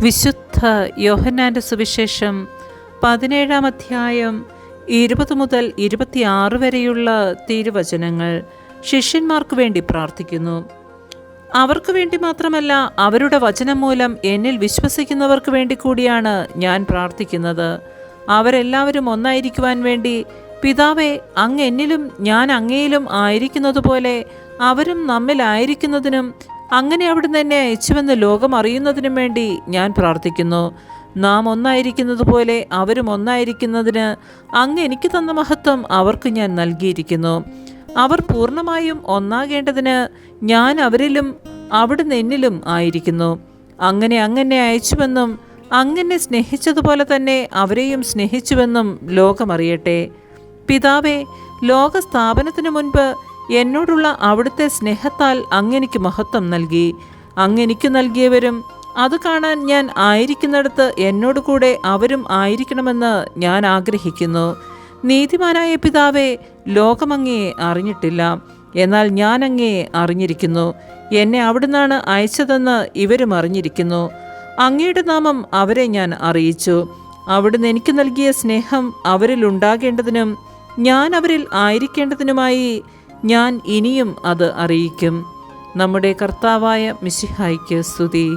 വിശുദ്ധ യോഹന്നാൻ്റെ സുവിശേഷം 17-ാം അധ്യായം 20 മുതൽ 26 വരെയുള്ള തിരുവചനങ്ങൾ ശിഷ്യന്മാർക്ക് വേണ്ടി പ്രാർത്ഥിക്കുന്നു. അവർക്ക് വേണ്ടി മാത്രമല്ല, അവരുടെ വചനം മൂലം എന്നിൽ വിശ്വസിക്കുന്നവർക്ക് വേണ്ടി കൂടിയാണ് ഞാൻ പ്രാർത്ഥിക്കുന്നത്. അവരെല്ലാവരും ഒന്നായിരിക്കുവാൻ വേണ്ടി, പിതാവേ, അങ്ങ് എന്നിലും ഞാൻ അങ്ങയിലും ആയിരിക്കുന്നതുപോലെ അവരും നമ്മിലായിരിക്കുന്നതിനും അങ്ങനെ അവിടുന്ന് എന്നെ അയച്ചുവെന്ന് ലോകം അറിയുന്നതിനും വേണ്ടി ഞാൻ പ്രാർത്ഥിക്കുന്നു. നാം ഒന്നായിരിക്കുന്നത് പോലെ അവരും ഒന്നായിരിക്കുന്നതിന് അങ്ങ് എനിക്ക് തന്ന മഹത്വം അവർക്ക് ഞാൻ നൽകിയിരിക്കുന്നു. അവർ പൂർണ്ണമായും ഒന്നാകേണ്ടതിന് ഞാൻ അവരിലും അവിടുന്ന് എന്നിലും ആയിരിക്കുന്നു. അങ്ങനെ അങ്ങെന്നെ അയച്ചുവെന്നും അങ്ങനെ സ്നേഹിച്ചതുപോലെ തന്നെ അവരെയും സ്നേഹിച്ചുവെന്നും ലോകമറിയട്ടെ. പിതാവേ, ലോകസ്ഥാപനത്തിനു മുൻപ് എന്നോടുള്ള അവിടുത്തെ സ്നേഹത്താൽ അങ്ങെനിക്ക് മഹത്വം നൽകി. അങ്ങെനിക്ക് നൽകിയവരും അത് കാണാൻ ഞാൻ ആയിരിക്കുന്നിടത്ത് എന്നോട് കൂടെ അവരും ആയിരിക്കണമെന്ന് ഞാൻ ആഗ്രഹിക്കുന്നു. നീതിമാനായ പിതാവേ, ലോകമങ്ങയെ അറിഞ്ഞിട്ടില്ല, എന്നാൽ ഞാൻ അങ്ങയെ അറിഞ്ഞിരിക്കുന്നു. എന്നെ അവിടുന്നാണ് അയച്ചതെന്ന് ഇവരും അറിഞ്ഞിരിക്കുന്നു. അങ്ങയുടെ നാമം അവരെ ഞാൻ അറിയിച്ചു. അവിടുന്ന് എനിക്ക് നൽകിയ സ്നേഹം അവരിൽ ഉണ്ടാകേണ്ടതിനും ഞാൻ അവരിൽ ആയിരിക്കേണ്ടതിനുമായി ഞാൻ ഇനിയും അത് അറിയിക്കും. നമ്മുടെ കർത്താവായ മിശിഹായ്ക്ക് സ്തുതി.